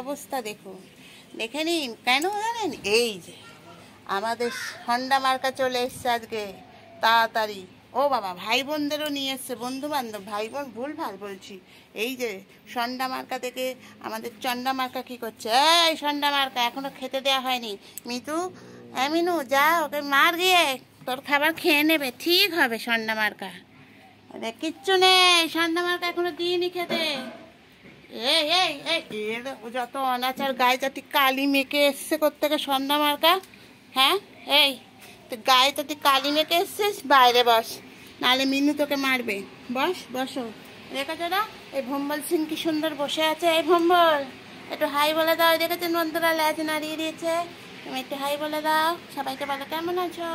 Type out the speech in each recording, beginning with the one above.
অবস্থা দেখুন, দেখে নিন। কেন জানেন? এই যে আমাদের হন্ডা মার্কা চলে এসছে আজকে তাড়াতাড়ি। ও বাবা, ভাই বোনদেরও নিয়ে এসছে, বন্ধু বান্ধব, ভাই বোন ভুল ভাল বলছি। এই যে সন্ডা মার্কা থেকে আমাদের চন্ডা মার্কা কি করছে? এই সন্ডা মার্কা এখনো খেতে দেওয়া হয়নি। মিতু, মিনু যা, ওকে মার গিয়ে, তোর খাবার খেয়ে নেবে, ঠিক হবে। সন্ডা মার্কা কিচ্ছু নেই, সন্ডা মার্কা এখনো দিইনি খেতে। এই এই এই যত অনাচার, গায়ে জাতি কালি মেখে এসছে কোত্থেকে সন্ধ্যা মার্কা। হ্যাঁ, এই গায়ে তো তুই কালি মেখে এসছিস, বাইরে বস, নাহলে মিনু তোকে মারবে। বস, বসো। দেখেছো না এই ভম্বল সিং কি সুন্দর বসে আছে? এই ভম্বল, একটু হাই বলে দাও। দেখেছেন বন্ধুরা, ল্যাজ নাড়িয়ে দিয়েছে। তুমি একটু হাই বলে দাও সবাইকে, বলো কেমন আছো।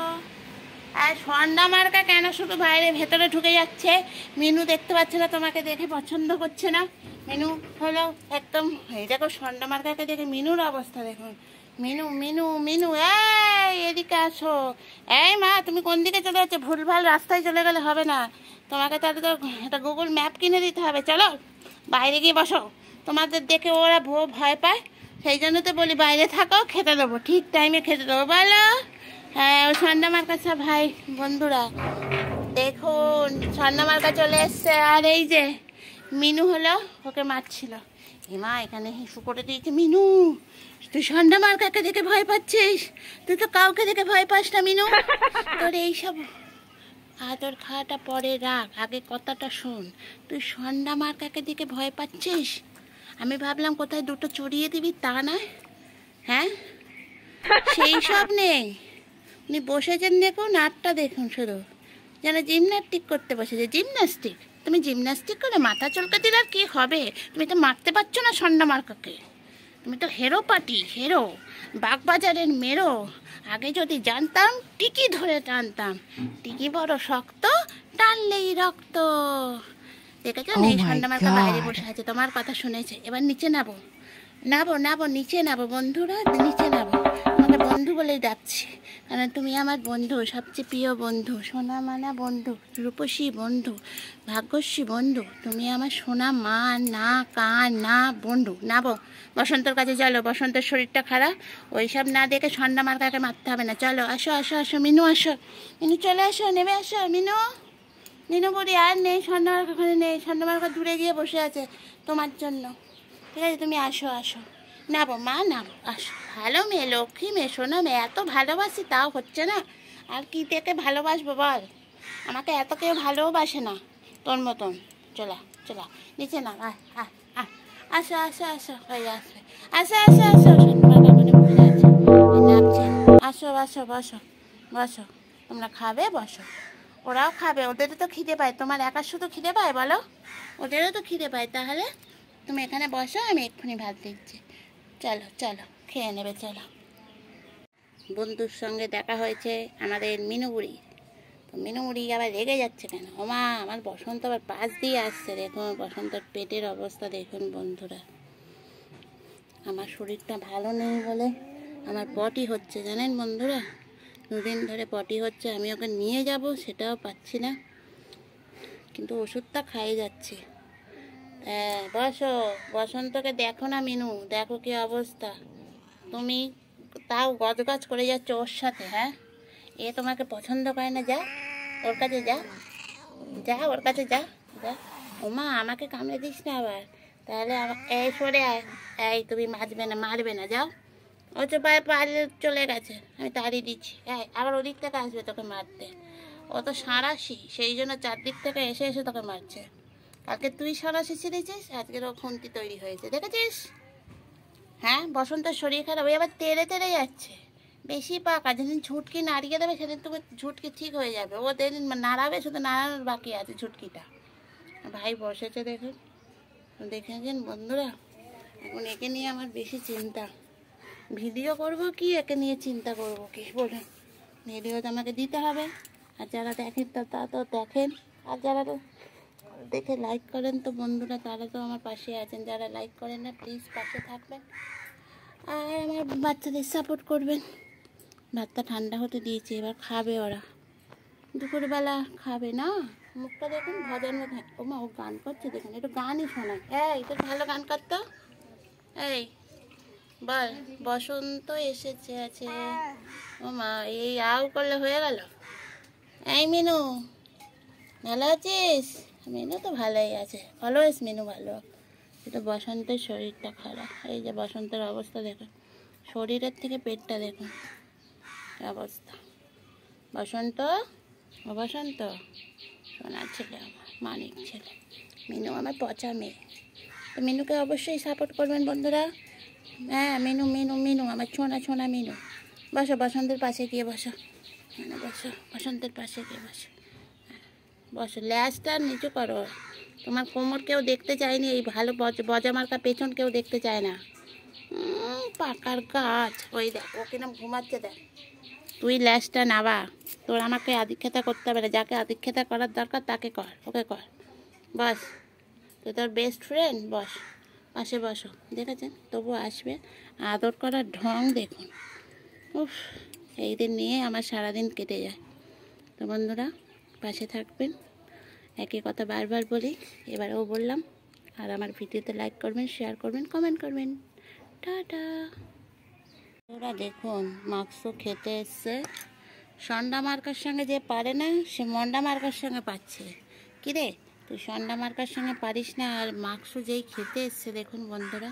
আর সন্ধ্যা মার্কা কেন শুধু বাইরে, ভেতরে ঢুকে যাচ্ছে? মিনু দেখতে পাচ্ছে না, তোমাকে দেখে পছন্দ করছে না। মিনু হলো একদম, এই দেখো সন্ধ্যা মার্কাকে দেখে মিনুর অবস্থা দেখুন। মিনু মিনু মিনু, এই এদিকে আসো। এই মা, তুমি কোন দিকে চলে যাচ্ছ? ভুলভাল রাস্তায় চলে গেলে হবে না, তোমাকে তাহলে তো একটা গুগল ম্যাপ কিনে দিতে হবে। চলো বাইরে গিয়ে বসো, তোমাদের দেখে ওরা ভয় পায়, সেই জন্য তো বলি বাইরে থাকো, খেতে দেবো, ঠিক টাইমে খেতে দেবো। বলো। হ্যাঁ, ও সন্ধ্যা মার্কা সব ভাই বন্ধুরা দেখুন, সন্ধ্যা মার্কা চলে এসছে। আর এই যে মিনু হলো, ওকে মারছিল। মা এখানে হিসু করে দিয়েছে। মিনু, তুই সন্ধ্যা মার্কাকে দেখে ভয় পাচ্ছিস? তুই তো কাউকে দেখে ভয় পাস না মিনু। তোর এইসব আদর খাওয়াটা পরে রাখ, আগে কথাটা শোন। তুই সন্ধ্যা মার্কাকে দেখে ভয় পাচ্ছিস? আমি ভাবলাম কোথায় দুটো চড়িয়ে দিবি, তা নয়। হ্যাঁ, সেই সব নেই। উনি বসেছেন দেখুন, নাটটা দেখুন শুধু, যেন জিমন্যাস্টিক করতে বসেছে। জিমন্যাস্টিক? তুমি জিমন্যাস্টিক করে মাথা চলকে দিলে আর কি হবে? তুমি তো মারতে পারছো না সন্ধ্যা মার্কাকে। তুমি তো হেরো পার্টি, হেরো, বাগবাজারের মেরো। আগে যদি জানতাম, টিকি ধরে টানতাম। টিকি বড় শক্ত, টানলেই রক্ত। দেখেছো এই সন্ধ্যা মার্কা বাইরে বসে আছে, তোমার কথা শুনেছে। এবার নিচে নাবো, নাবো নাবো, নিচে নাবো বন্ধুরা, নিচে নাবো। আমাকে বন্ধু বলেই ডাকছি, কারণ তুমি আমার বন্ধু, সবচেয়ে প্রিয় বন্ধু, সোনা মানা বন্ধু, রূপসী বন্ধু, ভাগ্যশ্রী বন্ধু। তুমি আমার সোনা মা না, কান না, বন্ধু। নাবো, বসন্তর কাছে চলো। বসন্তের শরীরটা খারাপ, ওইসব না দেখে সন্ধ্যা মার্কাকে মারতে হবে না। চলো, আসো আসো আসো, মিনু আসো, মিনু চলে আসো, নেমে আসো। মিনু, মিনু বলি আর নেই, সন্ধ্যা মার্কা ওখানে নেই। সন্ধ্যা মার্কা দূরে গিয়ে বসে আছে তোমার জন্য। ঠিক আছে, তুমি আসো আসো, নাবো মা, নাবো, আসো। ভালো মেয়ে, লক্ষ্মী মেয়ে, শোনো মেয়ে। এত ভালোবাসি তাও হচ্ছে না, আর কি থেকে ভালোবাসবো বল? আমাকে এত কেউ ভালোবাসে না তোর মতন। চলা চলা, নিচে না, আসো আসো আসো, হয়ে আসবে। আসো আসো আসো, সন্ধ্যা বসে আছে, নাচছে। আসো আসো, বসো বসো, তোমরা খাবে, বসো। ওরাও খাবে, ওদেরও তো খিদে পায়। তোমার একা শুধু খিদে পায় বলো? ওদেরও তো খিদে পায়। তাহলে তুমি এখানে বসো, আমি এক্ষুনি ভাত দিচ্ছি। চলো চলো, খেয়ে নেবে, চলো। বন্ধুর সঙ্গে দেখা হয়েছে আমাদের মিনুবুড়ি। তো মিনুবুড়ি আবার রেগে যাচ্ছে কেন? ওমা, আমার বসন্ত আবার পাশ দিয়ে আসছে। দেখুন বসন্তের পেটের অবস্থা দেখুন বন্ধুরা। আমার শরীরটা ভালো নেই বলে আমার পটি হচ্ছে, জানেন বন্ধুরা। দুদিন ধরে পটি হচ্ছে, আমি ওকে নিয়ে যাব সেটাও পাচ্ছি না, কিন্তু ওষুধটা খাইয়ে যাচ্ছি। হ্যাঁ, বসো। বসন্তকে দেখো না মিনু, দেখো কি অবস্থা। তুমি তাও গজগজ করে যাচ্ছ ওর সাথে। হ্যাঁ, এ তোমাকে পছন্দ করে না। যা ওর কাছে, যা যা, ওর কাছে যা যা। ওমা, আমাকে কামড়ে দিস না আবার, তাহলে এই সরে আয়। এই তুমি মারবে না, মারবে না, যাও। ও তো পায়ে চলে গেছে, আমি তাড়িয়ে দিচ্ছি। এই আবার ওদিক থেকে আসবে তোকে মারতে। ও তো সাঁড়াশি, সেই জন্য চারদিক থেকে এসে এসে তোকে মারছে। কালকে তুই সাঁড়াশি ছিঁড়েছিস, আজকের ও খুন্তি তৈরি হয়েছে, দেখেছিস? হ্যাঁ, বসন্তের শরীর খারাপ, ওই আবার তেড়ে তেড়ে যাচ্ছে। বেশি পাকা, যেদিন ঝুটকি নাড়িয়ে দেবে সেদিন তুমি ঝুটকি ঠিক হয়ে যাবে। ও যেদিন নাড়াবে, শুধু নাড়ানোর বাকি আছে ঝুটকিটা। ভাই বসেছে দেখুন, দেখেছেন বন্ধুরা। এখন একে নিয়ে আমার বেশি চিন্তা। ভিডিও করব কি, একে নিয়ে চিন্তা করব কি বলুন? ভিডিও তো আমাকে দিতে হবে, আর যারা দেখেন তা তো দেখেন, আর যারা দেখে লাইক করেন তো বন্ধুরা, তারা তো আমার পাশে আছেন। যারা লাইক করেন না, প্লিজ পাশে থাকবেন আর আমার বাচ্চাদের সাপোর্ট করবেন। ভাতটা ঠান্ডা হতে দিয়েছি, এবার খাবে ওরা। দুপুরবেলা খাবে না, মুখটা দেখুন ভাজার মধ্যে। ও মা, ও গান করছে দেখুন, একটু গানই শোনায়। এই তো ভালো গান করতো। এই বল বসন্ত এসেছে আছে। ও মা, এই আউ করলে হয়ে গেল। এই মিনু, ভালো আছিস? মিনু তো ভালোই আছে, অলওয়েজ মিনু ভালো। কিন্তু বসন্তের শরীরটা খারাপ। এই যে বসন্তের অবস্থা দেখুন, শরীরের থেকে পেটটা দেখুন অবস্থা। বসন্ত, ও বসন্ত, সোনার ছেলে আমার, মানিক ছেলে। মিনু আমার পচা মেয়ে। তো মিনুকে অবশ্যই সাপোর্ট করবেন বন্ধুরা। হ্যাঁ, মিনু মিনু মিনু আমার ছোনা ছোনা মিনু। বসো বসন্তের পাশে গিয়ে বসো, মানে বসো বসন্তের পাশে গিয়ে বসো। বসো, ল্যাজটা নিচু করো। তোমার কোমর কেউ দেখতে চায়নি, এই ভালো বজা মার্কা পেছন কেউ দেখতে চায় না। পাকার গাছ, ওই দেখ ও কিরম ঘুমাচ্ছে দেখ। তুই ল্যাজটা নাবা, তোর আমাকে আদিক্ষেতা করতে হবে না। যাকে আদিক্ষেতা করার দরকার তাকে কর, ওকে কর। বস, তুই তোর বেস্ট ফ্রেন্ড, বস পাশে বসো। দেখেছেন, তবু আসবে। আদর করার ঢং দেখুন। উফ, এই দিন নিয়ে আমার সারাদিন কেটে যায়। তো বন্ধুরা পাশে থাকবেন, একই কথা বারবার বলি, এবারেও বললাম। আর আমার ভিডিওতে লাইক করবেন, শেয়ার করবেন, কমেন্ট করবেন। টাটা। ওরা দেখুন মাংস খেতে এসছে। সন্ডা মার্কার সঙ্গে যে পারে না, সে মন্ডা মার্কার সঙ্গে পাচ্ছে। কিরে, তুই সন্ডা মার্কার সঙ্গে পারিস না, আর মাংস যেই খেতে এসছে দেখুন বন্ধুরা,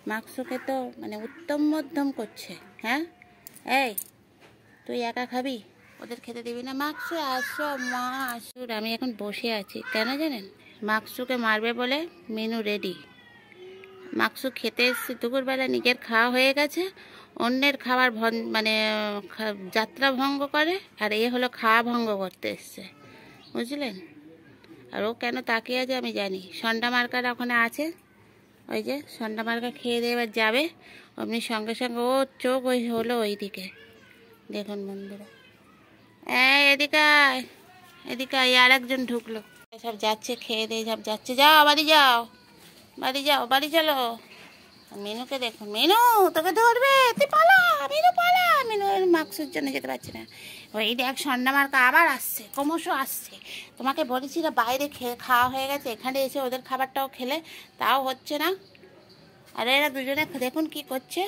মাংসকে তো মানে উত্তম মধ্যম করছে। হ্যাঁ, এই তুই একা খাবি, ওদের খেতে দিবি না? মাকসু আসো মা আসো। আমি এখন বসে আছি কেন জানেন? মাকসুকে মারবে বলে মেনু রেডি। মাকসু খেতে এসছে দুপুরবেলা, নিজের খাওয়া হয়ে গেছে, অন্যের খাবার মানে যাত্রা ভঙ্গ করে, আর এ হলো খাওয়া ভঙ্গ করতে এসছে, বুঝলেন? আর ও কেন তাকিয়ে আছে আমি জানি। সন্ডা মার্কার ওখানে আছে, ওই যে সন্ডা মার্কা খেয়ে দিয়ে এবার যাবে, আপনি সঙ্গে সঙ্গে ও চোখ ওই হলো ওই দিকে। দেখুন বন্ধুরা, এদিকে এদিকে আর একজন ঢুকলো। সব যাচ্ছে খেয়ে দিয়ে, সব যাচ্ছে। যাও বাড়ি যাও, বাড়ি যাও, বাড়ি চলো। মিনুকে দেখুন, মিনু তোকে ধরবে, তুই পালা, মিনু পালা। মিনু মাকসুর জন্য যেতে পারছে না। ওই দেখ সন্ডা মার্কা আবার আসছে, ক্রমশ আসছে। তোমাকে বলেছি না বাইরে খাওয়া হয়ে গেছে, এখানে এসে ওদের খাবারটাও খেলে, তাও হচ্ছে না। আর এরা দুজনে দেখুন কি করছে,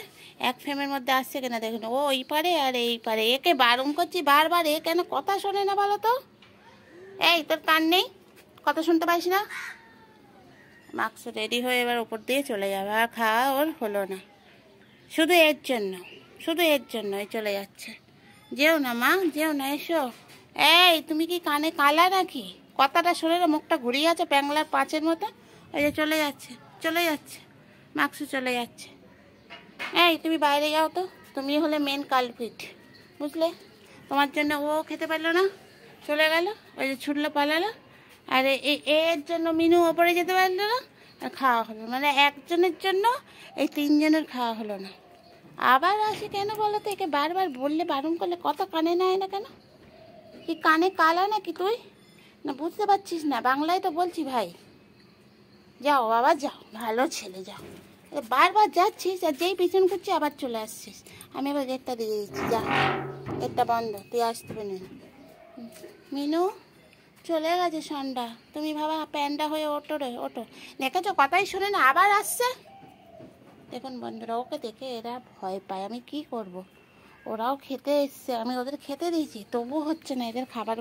এক ফ্রেমের মধ্যে আসছে কিনা দেখুন। ও ওই পারে আর এই পারে, একে বারণ করছি বারবার, এ কেন কথা শোনে না বলো তো? এই তোর কান নেই, কথা শুনতে পাইস না? মাস্ক রেডি হয়ে এবার ওপর দিয়ে চলে যাবে, আর খাওয়া ওর হলো না। শুধু এর জন্য, শুধু এর জন্যই চলে যাচ্ছে। যেও না মা, যেও না, এসো। এই তুমি কি কানে কালা নাকি? কথাটা শুনে না মুখটা ঘুরিয়ে আছে প্যাংলার পাঁচের মতো। ওই যে চলে যাচ্ছে, চলে যাচ্ছে, মাকসু চলে যাচ্ছে। এই তুমি বাইরে যাও তো, তুমি হলে মেন কালপিট, বুঝলে? তোমার জন্য ও খেতে পারলো না, চলে গেল, ওই যে ছুটলো পালালো। আর এর জন্য মিনু ওপরে যেতে পারলো না, আর খাওয়া হলো মানে একজনের জন্য এই তিনজনের খাওয়া হলো না। আবার আসে কেন বলো তো? একে বারবার বললে, বারণ করলে কথা কানে নেয় না কেন? কি কানে কালা নাকি তুই? না বুঝতে পারছিস না? বাংলায় তো বলছি ভাই। যাও বাবা যাও, ভালো ছেলে যাও। বারবার যাচ্ছিস আর যেই পিছন করছি আবার চলে আসছিস। আমি আবার গেটটা দিয়ে দিচ্ছি, যা, গেটটা বন্ধ, তুই আসতে পারবি না। মিনু চলে গেছে সন্ধ্যা, তুমি ভাবা প্যান্ডা হয়ে ওঠো রে, ওঠো। দেখেছো কথাই শুনে না, আবার আসছে। দেখুন বন্ধুরা, ওকে দেখে এরা ভয় পায়। আমি কি করব? ওরাও খেতে এসছে, আমি ওদের খেতে দিয়েছি, তবু হচ্ছে না এদের খাবার।